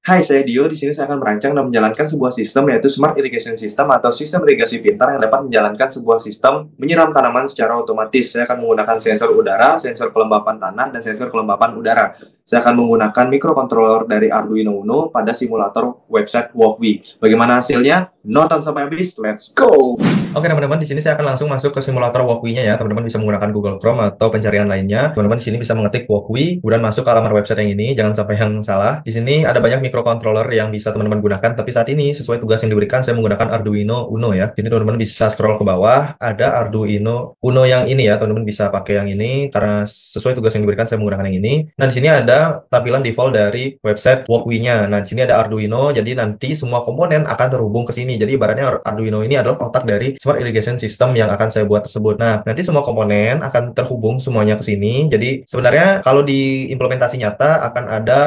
Hai, saya Dio. Di sini saya akan merancang dan menjalankan sebuah sistem yaitu Smart Irrigation System atau sistem irigasi pintar yang dapat menjalankan sebuah sistem menyiram tanaman secara otomatis. Saya akan menggunakan sensor udara, sensor kelembapan tanah, dan sensor kelembapan udara. Saya akan menggunakan microcontroller dari Arduino Uno pada simulator website Walkbee. Bagaimana hasilnya? Nonton sampai habis. Let's go! Oke teman-teman, di sini saya akan langsung masuk ke simulator Walkbee-nya ya. Teman-teman bisa menggunakan Google Chrome atau pencarian lainnya. Teman-teman di sini bisa mengetik Walkbee, kemudian masuk ke halaman website yang ini. Jangan sampai yang salah. Di sini ada banyak microcontroller yang bisa teman-teman gunakan, tapi saat ini sesuai tugas yang diberikan saya menggunakan Arduino Uno ya. Jadi teman-teman bisa scroll ke bawah, ada Arduino Uno yang ini ya. Teman-teman bisa pakai yang ini karena sesuai tugas yang diberikan saya menggunakan yang ini. Nah, di sini ada tampilan default dari website Walkbee-nya. Nah, di sini ada Arduino, jadi nanti semua komponen akan terhubung ke sini. Jadi ibaratnya Arduino ini adalah otak dari Smart Irrigation System yang akan saya buat tersebut. Nah, nanti semua komponen akan terhubung semuanya ke sini. Jadi sebenarnya kalau di implementasi nyata akan ada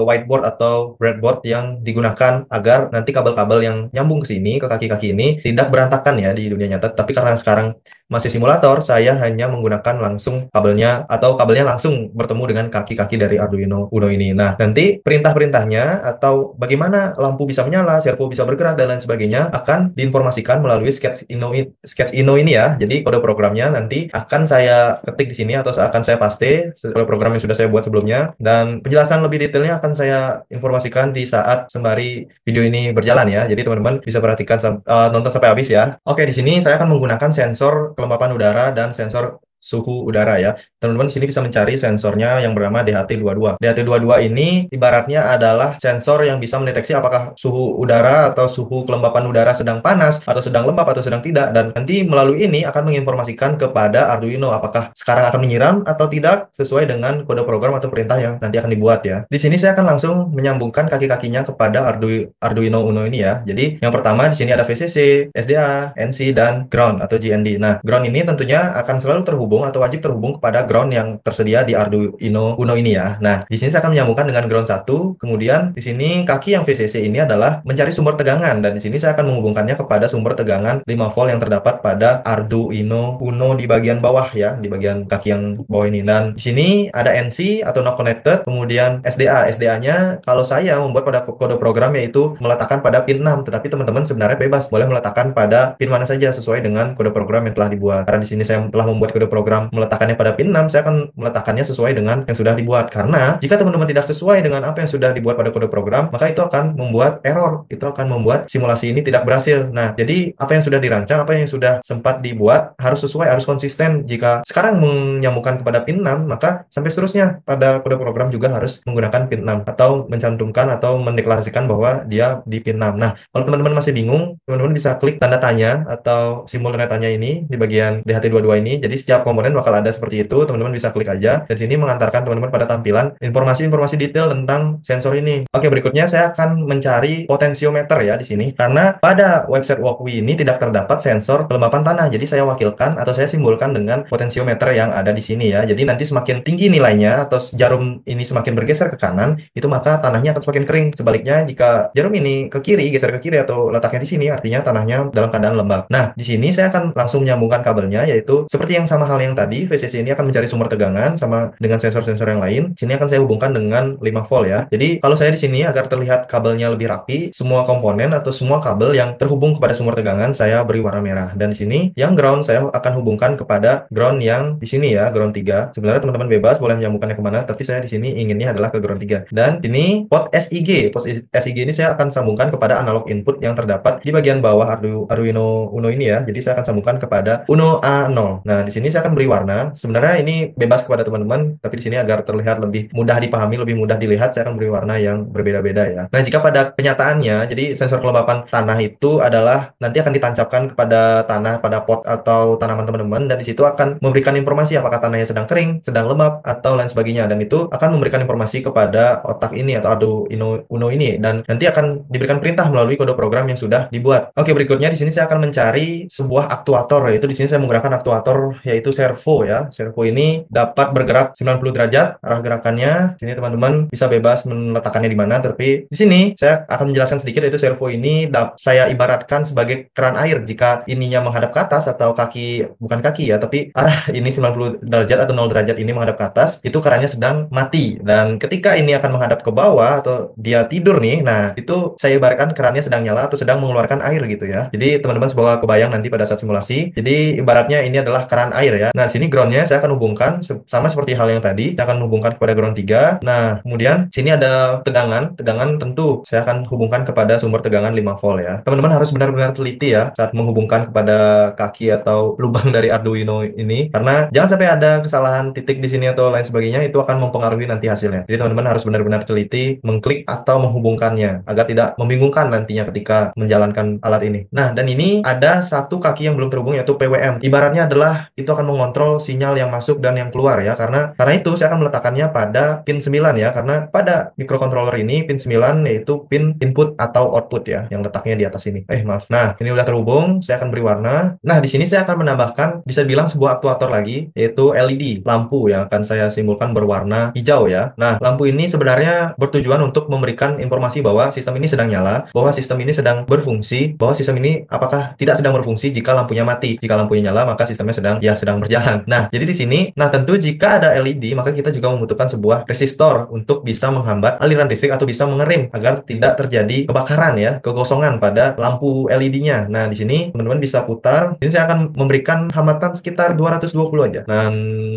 whiteboard atau breadboard yang digunakan agar nanti kabel-kabel yang nyambung ke sini, ke kaki-kaki ini tidak berantakan ya di dunia nyata. Tapi karena sekarang masih simulator, saya hanya menggunakan langsung kabelnya atau kabelnya langsung bertemu dengan kaki-kaki dari Arduino Uno ini. Nah, nanti perintah-perintahnya atau bagaimana lampu bisa menyala, servo bisa bergerak, dan lain sebagainya akan diinformasikan melalui Sketch-Ino ini ya. Jadi kode programnya nanti akan saya ketik di sini atau akan saya paste kode program yang sudah saya buat sebelumnya, dan penjelasan lebih detailnya akan saya informasikan di saat sembari video ini berjalan ya. Jadi teman-teman bisa perhatikan nonton sampai habis ya. Oke, di sini saya akan menggunakan sensor kelembapan udara dan sensor suhu udara ya. Teman-teman di sini bisa mencari sensornya yang bernama DHT22. DHT22 ini ibaratnya adalah sensor yang bisa mendeteksi apakah suhu udara atau suhu kelembapan udara sedang panas atau sedang lembab atau sedang tidak, dan nanti melalui ini akan menginformasikan kepada Arduino apakah sekarang akan menyiram atau tidak sesuai dengan kode program atau perintah yang nanti akan dibuat ya. Di sini saya akan langsung menyambungkan kaki-kakinya kepada Arduino Uno ini ya. Jadi yang pertama di sini ada VCC, SDA, NC, dan ground atau GND. Nah, ground ini tentunya akan selalu terhubung atau wajib terhubung kepada ground yang tersedia di Arduino Uno ini ya. Nah, di sini saya akan menyambungkan dengan ground 1. Kemudian di sini kaki yang VCC ini adalah mencari sumber tegangan, dan di sini saya akan menghubungkannya kepada sumber tegangan 5 volt yang terdapat pada Arduino Uno di bagian bawah ya, di bagian kaki yang bawah ini. Dan di sini ada NC atau not connected, kemudian SDA. SDA-nya kalau saya membuat pada kode program yaitu meletakkan pada pin 6, tetapi teman-teman sebenarnya bebas boleh meletakkan pada pin mana saja sesuai dengan kode program yang telah dibuat. Karena di sini saya telah membuat kode program meletakkannya pada pin 6, saya akan meletakkannya sesuai dengan yang sudah dibuat. Karena jika teman-teman tidak sesuai dengan apa yang sudah dibuat pada kode program, maka itu akan membuat error. Itu akan membuat simulasi ini tidak berhasil. Nah, jadi apa yang sudah dirancang, apa yang sudah sempat dibuat harus sesuai, harus konsisten. Jika sekarang menyambungkan kepada pin 6, maka sampai seterusnya pada kode program juga harus menggunakan pin 6 atau mencantumkan atau mendeklarasikan bahwa dia di pin 6. Nah, kalau teman-teman masih bingung, teman-teman bisa klik tanda tanya atau simbol tanda tanya ini di bagian DHT22 ini. Jadi setiap komponen bakal ada seperti itu, teman-teman bisa klik aja. Dan sini mengantarkan teman-teman pada tampilan informasi-informasi detail tentang sensor ini. Oke, berikutnya saya akan mencari potensiometer ya di sini. Karena pada website Walkbee ini tidak terdapat sensor kelembapan tanah. Jadi saya wakilkan atau saya simbolkan dengan potensiometer yang ada di sini ya. Jadi nanti semakin tinggi nilainya atau jarum ini semakin bergeser ke kanan, itu maka tanahnya akan semakin kering. Sebaliknya jika jarum ini ke kiri, geser ke kiri atau letaknya di sini, artinya tanahnya dalam keadaan lembab. Nah, di sini saya akan langsung menyambungkan kabelnya, yaitu seperti yang sama hal yang tadi, VCC ini akan mencari sumber tegangan sama dengan sensor-sensor yang lain. Sini akan saya hubungkan dengan 5 volt ya. Jadi kalau saya di sini agar terlihat kabelnya lebih rapi, semua komponen atau semua kabel yang terhubung kepada sumber tegangan saya beri warna merah. Dan di sini yang ground saya akan hubungkan kepada ground yang di sini ya, ground 3. Sebenarnya teman-teman bebas boleh menyambungkannya kemana, tapi saya di sini inginnya adalah ke ground 3. Dan ini port SIG. Port SIG ini saya akan sambungkan kepada analog input yang terdapat di bagian bawah Arduino Uno ini ya. Jadi saya akan sambungkan kepada Uno A0. Nah, di sini saya akan beri warna. Sebenarnya ini bebas kepada teman-teman, tapi di sini agar terlihat lebih mudah dipahami, lebih mudah dilihat, saya akan beri warna yang berbeda-beda ya. Nah, jika pada kenyataannya, jadi sensor kelembapan tanah itu adalah nanti akan ditancapkan kepada tanah, pada pot atau tanaman teman-teman, dan di situ akan memberikan informasi apakah tanahnya sedang kering, sedang lembab, atau lain sebagainya. Dan itu akan memberikan informasi kepada otak ini atau Arduino Uno ini, dan nanti akan diberikan perintah melalui kode program yang sudah dibuat. Oke, berikutnya di sini saya akan mencari sebuah aktuator, yaitu di sini saya menggunakan aktuator yaitu yaitu servo ya. Servo ini dapat bergerak 90 derajat arah gerakannya. Sini teman-teman bisa bebas meletakkannya di mana, tapi di sini saya akan menjelaskan sedikit, yaitu servo ini saya ibaratkan sebagai keran air. Jika ininya menghadap ke atas atau kaki, bukan kaki ya, tapi arah ini 90 derajat atau 0 derajat ini menghadap ke atas, itu kerannya sedang mati. Dan ketika ini akan menghadap ke bawah atau dia tidur nih, nah itu saya ibaratkan kerannya sedang nyala atau sedang mengeluarkan air gitu ya. Jadi teman-teman semoga kebayang nanti pada saat simulasi. Jadi ibaratnya ini adalah keran air ya. Nah, sini groundnya saya akan hubungkan sama seperti hal yang tadi. Saya akan hubungkan kepada ground 3. Nah, kemudian sini ada tegangan. Tegangan tentu saya akan hubungkan kepada sumber tegangan 5 volt ya. Teman-teman harus benar-benar teliti ya saat menghubungkan kepada kaki atau lubang dari Arduino ini, karena jangan sampai ada kesalahan titik di sini atau lain sebagainya, itu akan mempengaruhi nanti hasilnya. Jadi teman-teman harus benar-benar teliti mengklik atau menghubungkannya agar tidak membingungkan nantinya ketika menjalankan alat ini. Nah, dan ini ada satu kaki yang belum terhubung, yaitu PWM. Ibaratnya adalah itu akan mengontrol sinyal yang masuk dan yang keluar ya. Karena itu saya akan meletakkannya pada pin 9 ya, karena pada microcontroller ini pin 9 yaitu pin input atau output ya, yang letaknya di atas ini. Maaf. Nah, ini udah terhubung, saya akan beri warna. Nah, di sini saya akan menambahkan, bisa bilang sebuah aktuator lagi, yaitu LED, lampu yang akan saya simbolkan berwarna hijau ya. Nah, lampu ini sebenarnya bertujuan untuk memberikan informasi bahwa sistem ini sedang nyala, bahwa sistem ini sedang berfungsi, bahwa sistem ini apakah tidak sedang berfungsi jika lampunya mati. Jika lampunya nyala, maka sistemnya sedang berjalan. Nah, jadi di sini, tentu jika ada LED, maka kita juga membutuhkan sebuah resistor untuk bisa menghambat aliran listrik atau bisa mengerem agar tidak terjadi kebakaran ya, kegosongan pada lampu LED-nya. Nah, di sini teman-teman bisa putar. Ini saya akan memberikan hambatan sekitar 220 aja. Dan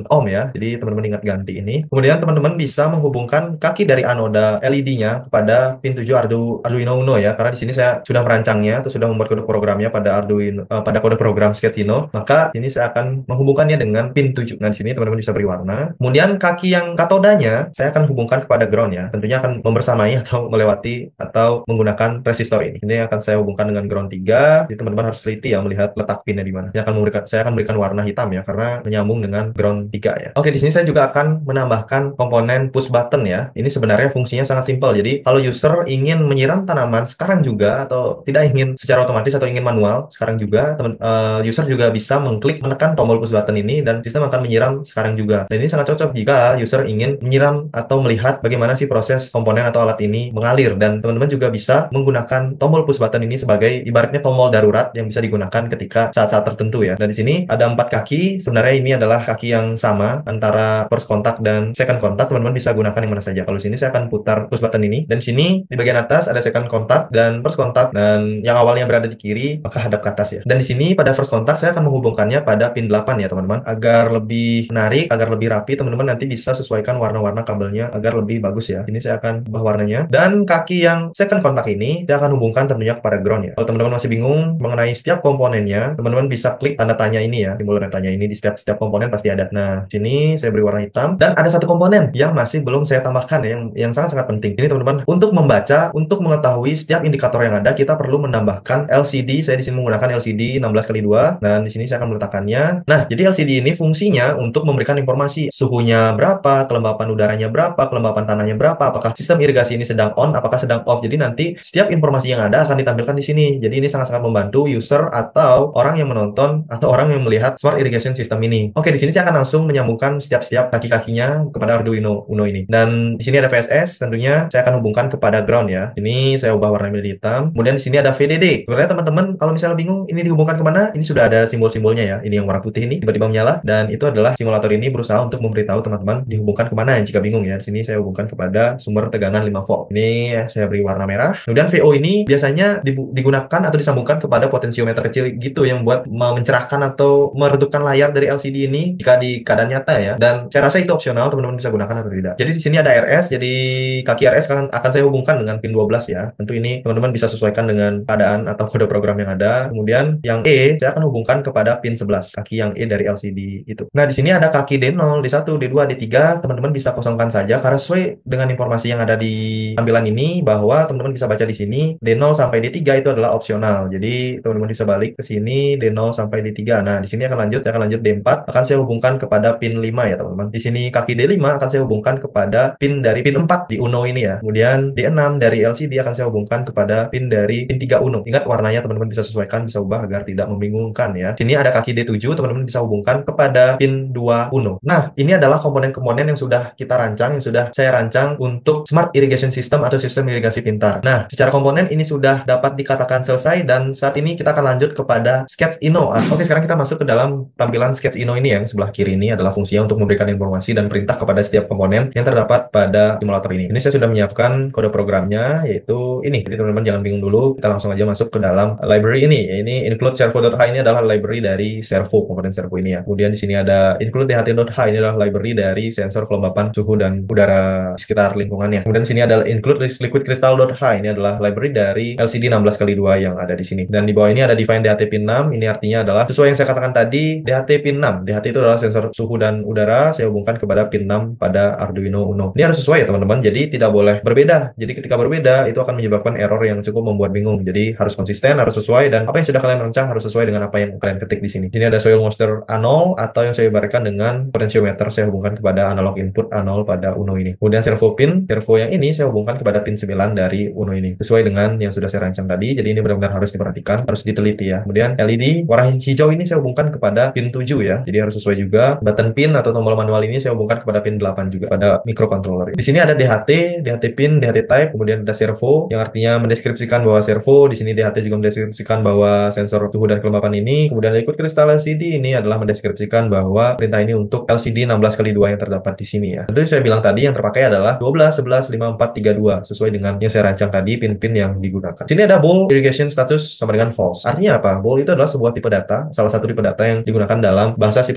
ohm ya. Jadi teman-teman ingat ganti ini. Kemudian teman-teman bisa menghubungkan kaki dari anoda LED-nya kepada pin 7 Arduino Uno ya. Karena di sini saya sudah merancangnya atau sudah membuat kode programnya pada Arduino, pada kode program Scheduino. Maka ini saya akan menghubungkannya dengan pin 7. Nah, di sini teman-teman bisa beri warna. Kemudian kaki yang katodanya saya akan hubungkan kepada ground ya. Tentunya akan membersamai atau melewati atau menggunakan resistor ini. Ini akan saya hubungkan dengan ground 3. Jadi teman-teman harus teliti ya melihat letak pinnya di mana. Saya akan memberikan warna hitam ya karena menyambung dengan ground 3 ya. Oke, di sini saya juga akan menambahkan komponen push button ya. Ini sebenarnya fungsinya sangat simpel. Jadi kalau user ingin menyiram tanaman sekarang juga atau tidak ingin secara otomatis atau ingin manual sekarang juga, user juga bisa mengklik menekan tombol push button ini dan sistem akan menyiram sekarang juga. Dan ini sangat cocok jika user ingin menyiram atau melihat bagaimana sih proses komponen atau alat ini mengalir. Dan teman-teman juga bisa menggunakan tombol push button ini sebagai ibaratnya tombol darurat yang bisa digunakan ketika saat-saat tertentu ya. Dan di sini ada 4 kaki. Sebenarnya ini adalah kaki yang sama antara first contact dan second contact. Teman-teman bisa gunakan yang mana saja. Kalau di sini saya akan putar push button ini, dan di sini di bagian atas ada second contact dan first contact, dan yang awalnya berada di kiri maka hadap ke atas ya. Dan di sini pada first contact saya akan menghubungkannya pada pin 8 ya teman-teman, agar lebih menarik, agar lebih rapi. Teman-teman nanti bisa sesuaikan warna-warna kabelnya agar lebih bagus ya. Ini saya akan ubah warnanya. Dan kaki yang second contact ini saya akan hubungkan tentunya kepada ground ya. Kalau teman-teman masih bingung mengenai setiap komponennya, teman-teman bisa klik tanda tanya ini ya, simbol tanda tanya ini di setiap komponen pasti ada. Nah, sini saya beri warna hitam, dan ada satu komponen yang masih belum saya tambahkan ya, yang sangat-sangat penting. Ini teman-teman, untuk membaca, untuk mengetahui setiap indikator yang ada, kita perlu menambahkan LCD. Saya di sini menggunakan LCD 16x2, dan di sini saya akan meletakkannya. Nah, jadi LCD ini fungsinya untuk memberikan informasi suhunya berapa, kelembapan udaranya berapa, kelembapan tanahnya berapa, apakah sistem irigasi ini sedang on, apakah sedang off. Jadi nanti setiap informasi yang ada akan ditampilkan di sini. Jadi ini sangat-sangat membantu user atau orang yang menonton atau orang yang melihat smart irrigation system ini. Oke, di sini saya akan langsung menyambungkan setiap kaki-kakinya kepada Arduino Uno ini. Dan di sini ada VSS, tentunya saya akan hubungkan kepada ground ya. Ini saya ubah warna menjadi hitam. Kemudian di sini ada VDD. Sebenarnya teman-teman kalau misalnya bingung ini dihubungkan kemana, ini sudah ada simbol-simbolnya ya. Ini yang warna putih ini tiba-tiba menyala, dan itu adalah simulator ini berusaha untuk memberitahu teman-teman dihubungkan kemana jika bingung ya. Di sini saya hubungkan kepada sumber tegangan 5 volt. Ini saya beri warna merah. Kemudian VO ini biasanya digunakan atau disambungkan kepada potensiometer kecil gitu yang buat mencerahkan atau meredupkan layar dari LCD ini jika di keadaan nyata ya. Dan saya rasa itu opsional, teman-teman bisa gunakan atau tidak. Jadi di sini ada RS, jadi kaki RS akan saya hubungkan dengan pin 12 ya. Tentu ini teman-teman bisa sesuaikan dengan keadaan atau kode program yang ada. Kemudian yang E saya akan hubungkan kepada pin 11, kaki yang E dari LCD itu. Nah, di sini ada kaki D0, D1, D2, D3. Teman-teman bisa kosongkan saja karena sesuai dengan informasi yang ada di tampilan ini, bahwa teman-teman bisa baca di sini D0 sampai D3 itu adalah opsional. Jadi teman-teman bisa balik ke sini D0 sampai D3. Nah, di sini akan lanjut D4, akan saya hubungkan kepada pin 5 ya teman-teman. Di sini kaki D5 akan saya hubungkan kepada pin dari pin 4 di Uno ini ya. Kemudian D6 dari LCD akan saya hubungkan kepada pin dari pin 3 Uno. Ingat warnanya teman-teman bisa sesuaikan, bisa ubah agar tidak membingungkan ya. Sini ada kaki D7, teman-teman bisa saya hubungkan kepada pin 2 UNO. Nah, ini adalah komponen-komponen yang sudah kita rancang, yang sudah saya rancang untuk Smart Irrigation System atau sistem irigasi pintar. Nah, secara komponen ini sudah dapat dikatakan selesai dan saat ini kita akan lanjut kepada Sketch Ino. Oke, sekarang kita masuk ke dalam tampilan Sketch Ino ini yang sebelah kiri ini adalah fungsinya untuk memberikan informasi dan perintah kepada setiap komponen yang terdapat pada simulator ini. Ini saya sudah menyiapkan kode programnya, yaitu ini. Jadi teman-teman jangan bingung dulu, kita langsung aja masuk ke dalam library ini. Ini include servo.h ini adalah library dari servo, komponen servo ini ya. Kemudian di sini ada include dht.h ini adalah library dari sensor kelembapan suhu dan udara sekitar lingkungannya. Kemudian di sini ada include liquid crystal.h ini adalah library dari LCD 16x2 yang ada di sini. Dan di bawah ini ada define DHT pin 6. Ini artinya adalah sesuai yang saya katakan tadi, DHT pin 6. DHT itu adalah sensor suhu dan udara, saya hubungkan kepada pin 6 pada Arduino Uno. Ini harus sesuai ya teman-teman, jadi tidak boleh berbeda. Jadi ketika berbeda, itu akan menyebabkan error yang cukup membuat bingung. Jadi harus konsisten, harus sesuai, dan apa yang sudah kalian rancang harus sesuai dengan apa yang kalian ketik di sini. Di sini ada soil moisture A0, atau yang saya ibaratkan dengan potentiometer, saya hubungkan kepada analog input A0 pada Uno ini. Kemudian servo pin, servo yang ini saya hubungkan kepada pin 9 dari Uno ini. Sesuai dengan yang sudah saya rancang tadi, jadi ini benar-benar harus diperhatikan, harus diteliti ya. Kemudian LED warna hijau ini saya hubungkan kepada pin 7 ya, jadi harus sesuai juga. Button pin atau tombol manual ini saya hubungkan kepada pin 8 juga pada microcontroller. Di sini ada DHT pin, DHT type, kemudian ada servo yang artinya mendeskripsikan bahwa servo. Di sini DHT juga mendeskripsikan bahwa sensor suhu dan kelembapan ini. Kemudian liquid crystal LCD ini adalah mendeskripsikan bahwa perintah ini untuk LCD 16x2 yang terdapat di sini ya. Tentu saya bilang tadi yang terpakai adalah 12, 11, 5, 4, 3, 2 sesuai dengan yang saya rancang tadi pin-pin yang digunakan. Sini ada bool irrigation status sama dengan false. Artinya apa? Bool itu adalah sebuah tipe data, salah satu tipe data yang digunakan dalam bahasa C++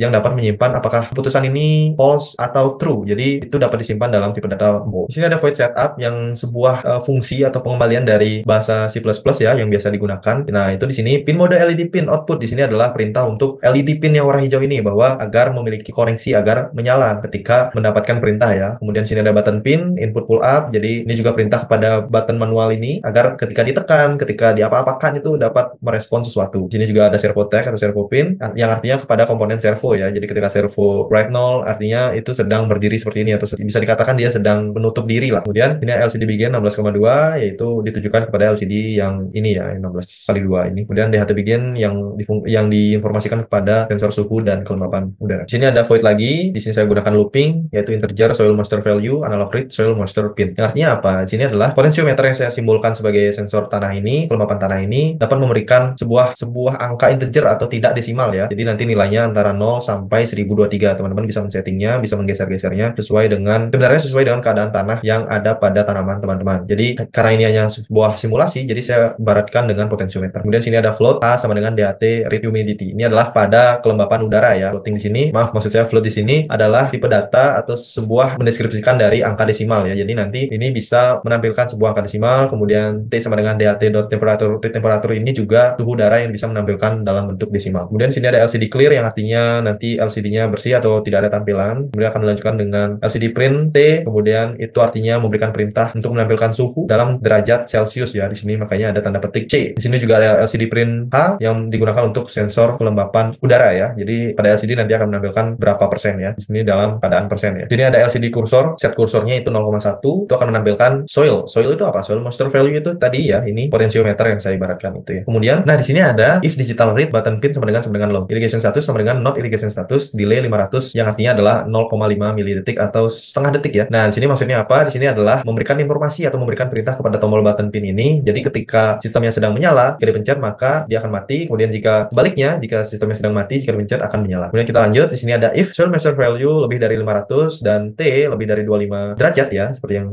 yang dapat menyimpan apakah keputusan ini false atau true. Jadi itu dapat disimpan dalam tipe data bool. Di sini ada void setup yang sebuah fungsi atau pengembalian dari bahasa C++ ya yang biasa digunakan. Nah, itu di sini pin mode LED pin output di sini adalah perintah untuk LED pin yang warna hijau ini bahwa agar memiliki koneksi agar menyala ketika mendapatkan perintah ya. Kemudian sini ada button pin input pull up. Jadi ini juga perintah kepada button manual ini agar ketika ditekan, ketika diapa-apakan itu dapat merespon sesuatu. Di sini juga ada servo tag atau servo pin yang artinya kepada komponen servo ya. Jadi ketika servo right null artinya itu sedang berdiri seperti ini atau bisa dikatakan dia sedang menutup diri lah. Kemudian ini LCD begin 16,2 yaitu ditujukan kepada LCD yang ini ya 16x2 ini. Kemudian DHT begin yang diinformasikan kepada sensor suhu dan kelembapan udara. Di sini ada void lagi. Di sini saya gunakan looping yaitu integer soil moisture value analog read soil moisture pin. Yang artinya apa? Di sini adalah potentiometer yang saya simbolkan sebagai sensor tanah ini, kelembapan tanah ini dapat memberikan sebuah angka integer atau tidak desimal ya. Jadi nanti nilainya antara 0 sampai 1023. Teman-teman bisa men-settingnya, bisa menggeser-gesernya sebenarnya sesuai dengan keadaan tanah yang ada pada tanaman teman-teman. Jadi karena ini hanya sebuah simulasi, jadi saya baratkan dengan potentiometer. Kemudian sini ada float A sama dengan DHT read humidity. Ini adalah pada kelembapan udara ya. Floating di sini, maksud saya float di sini adalah tipe data atau sebuah mendeskripsikan dari angka desimal ya. Jadi nanti ini bisa menampilkan sebuah angka desimal, kemudian T sama dengan DHT.temperatur ini juga suhu udara yang bisa menampilkan dalam bentuk desimal. Kemudian sini ada LCD clear yang artinya nanti LCD-nya bersih atau tidak ada tampilan. Kemudian akan dilanjutkan dengan LCD print T, kemudian itu artinya memberikan perintah untuk menampilkan suhu dalam derajat Celcius ya. Di sini makanya ada tanda petik C. Di sini juga ada LCD print H yang digunakan untuk sensor kelembapan udara ya. Jadi pada LCD nanti akan menampilkan berapa persen ya. Di sini dalam keadaan persen ya. Di sini ada LCD kursor, set kursornya itu 0,1, itu akan menampilkan soil. Soil itu apa? Soil moisture value itu tadi ya, ini potentiometer yang saya ibaratkan itu ya. Kemudian, nah di sini ada if digital read button pin sama dengan low. Irrigation status sama dengan not irrigation status, delay 500 yang artinya adalah 0,5 milidetik atau setengah detik ya. Nah, di sini maksudnya apa? Di sini adalah memberikan informasi atau memberikan perintah kepada tombol button pin ini. Jadi ketika sistemnya sedang menyala, jika dipencet maka dia akan mati. Kemudian jika sebaliknya, jika sistemnya sedang mati, jika dipencet akan menyala. Kemudian kita lanjut. Di sini ada if soil moisture value lebih dari 500 dan T lebih dari 25 derajat ya, seperti yang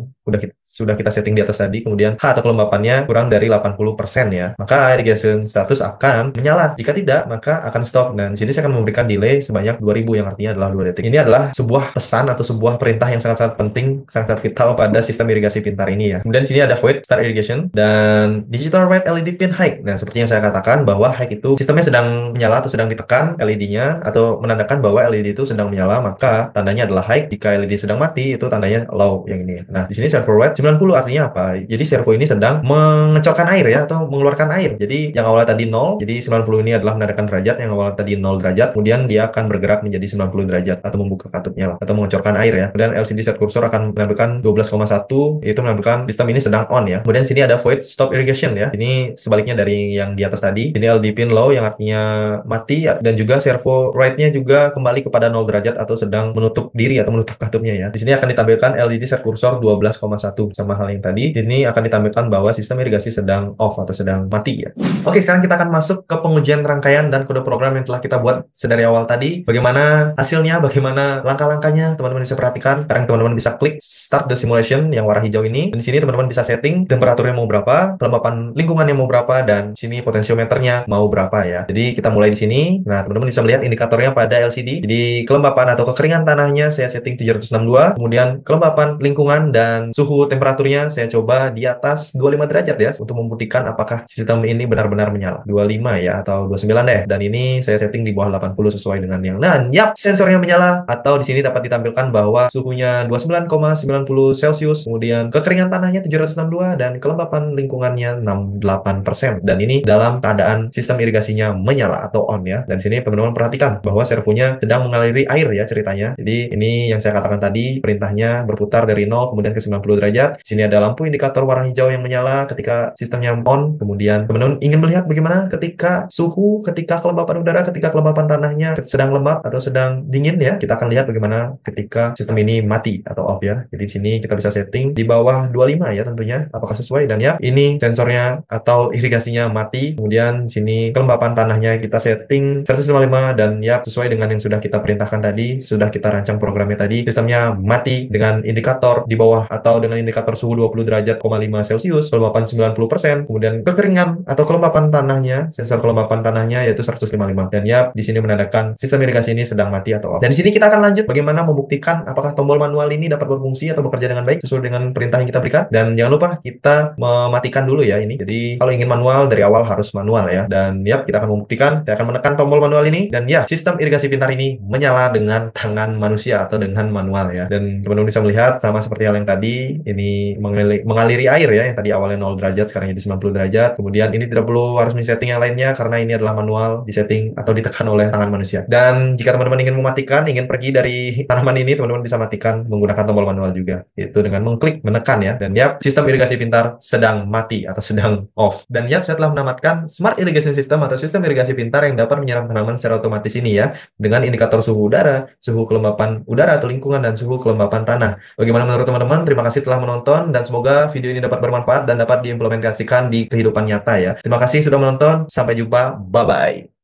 sudah kita setting di atas tadi. Kemudian H atau kelembapannya kurang dari 80% ya. Maka irrigation status akan menyala. Jika tidak, maka akan stop. Dan di sini saya akan memberikan delay sebanyak 2000 yang artinya adalah 2 detik. Ini adalah sebuah pesan atau sebuah perintah yang sangat-sangat penting, sangat-sangat vital pada sistem irigasi pintar ini ya. Kemudian di sini ada void start irrigation dan digital red LED pin high. Nah, seperti yang saya katakan bahwa high itu sistemnya sedang menyala atau sedang ditekan LED-nya atau menandakan bahwa LED itu sedang menyala, maka tandanya adalah high. Jika LED sedang mati, itu tandanya low yang ini. Nah, di sini servo rate 90 artinya apa? Jadi servo ini sedang mengecorkan air ya, atau mengeluarkan air. Jadi yang awalnya tadi 0, jadi 90 ini adalah menandakan derajat, yang awalnya tadi 0 derajat, kemudian dia akan bergerak menjadi 90 derajat atau membuka katupnya lah, atau mengecorkan air ya. Kemudian LCD set cursor akan menampilkan 12,1, yaitu menampilkan sistem ini sedang on ya. Kemudian sini ada void stop irrigation ya. Ini sebaliknya dari yang di atas tadi. Ini LD pin low yang artinya mati, dan juga servo rate-nya juga kembali kepada 0 derajat atau sedang menutup diri atau menutup katupnya ya. Di sini akan ditampilkan LDT set cursor 12,1 sama hal yang tadi. Ini akan ditampilkan bahwa sistem irigasi sedang off atau sedang mati ya. Oke, sekarang kita akan masuk ke pengujian rangkaian dan kode program yang telah kita buat sedari awal tadi. Bagaimana hasilnya, bagaimana langkah-langkahnya, teman-teman bisa perhatikan. Sekarang teman-teman bisa klik start the simulation yang warna hijau ini. Dan di sini teman-teman bisa setting temperaturnya mau berapa, kelembapan lingkungannya mau berapa, dan sini potensiometernya mau berapa ya. Jadi kita mulai di sini. Nah, teman-teman bisa melihat indikatornya pada LCD. Jadi kelembapan atau kekeringan tanahnya saya setting 762, kemudian kelembapan lingkungan dan suhu temperaturnya saya coba di atas 25 derajat ya, untuk membuktikan apakah sistem ini benar-benar menyala. 25 ya, atau 29 deh. Dan ini saya setting di bawah 80 sesuai dengan yang. Nah, yap, sensornya menyala, atau di sini dapat ditampilkan bahwa suhunya 29,90 Celcius, kemudian kekeringan tanahnya 762 dan kelembapan lingkungannya 68%. Dan ini dalam keadaan sistem irigasinya menyala atau on ya. Dan di sini teman-teman perhatikan bahwa servonya sedang mengaliri air ya ceritanya. Jadi ini yang saya katakan tadi, perintahnya berputar dari 0 kemudian ke 90 derajat. Di sini ada lampu indikator warna hijau yang menyala ketika sistemnya on. Kemudian teman-teman ingin melihat bagaimana ketika suhu, ketika kelembapan udara, ketika kelembapan tanahnya sedang lembab atau sedang dingin ya. Kita akan lihat bagaimana ketika sistem ini mati atau off ya. Jadi di sini kita bisa setting di bawah 25 ya tentunya, apakah sesuai. Dan ya, ini sensornya atau irigasinya mati. Kemudian di sini kelembapan tanahnya kita setting 155, dan ya sesuai dengan yang sudah kita perintahkan tadi, sudah kita rancang programnya tadi. Sistemnya mati dengan indikator di bawah atau dengan indikator suhu 20 derajat, 5 Celcius, kelembapan 90%, kemudian kekeringan atau kelembapan tanahnya, sensor kelembapan tanahnya yaitu 155. Dan ya, di sini menandakan sistem irigasi ini sedang mati atau off. Dan di sini kita akan lanjut bagaimana membuktikan apakah tombol manual ini dapat berfungsi atau bekerja dengan baik sesuai dengan perintah yang kita berikan. Dan jangan lupa kita mematikan dulu ya ini. Jadi kalau ingin manual dari awal harus manual ya. Dan ya, kita akan membuktikan. Saya akan menekan tombol manual ini, dan ya, sistem irigasi pintar ini menyala dengan tangan manusia atau dengan manual ya. Dan teman-teman bisa melihat sama seperti hal yang tadi, ini mengaliri air ya, yang tadi awalnya 0 derajat sekarang jadi 90 derajat. Kemudian ini tidak perlu harus setting yang lainnya karena ini adalah manual, disetting atau ditekan oleh tangan manusia. Dan jika teman-teman ingin mematikan, ingin pergi dari tanaman ini, teman-teman bisa matikan menggunakan tombol manual juga, itu dengan mengklik menekan ya. Dan ya, sistem irigasi pintar sedang mati atau sedang off. Dan ya, saya telah menamatkan Smart Irrigation System atau sistem irigasi pintar yang dapat menyiram tanaman secara otomatis ini ya, dengan indikator suhu udara, suhu kelembapan udara atau lingkungan, dan suhu kelembapan tanah. Bagaimana menurut teman-teman? Terima kasih telah menonton, dan semoga video ini dapat bermanfaat dan dapat diimplementasikan di kehidupan nyata ya. Terima kasih sudah menonton, sampai jumpa, bye-bye.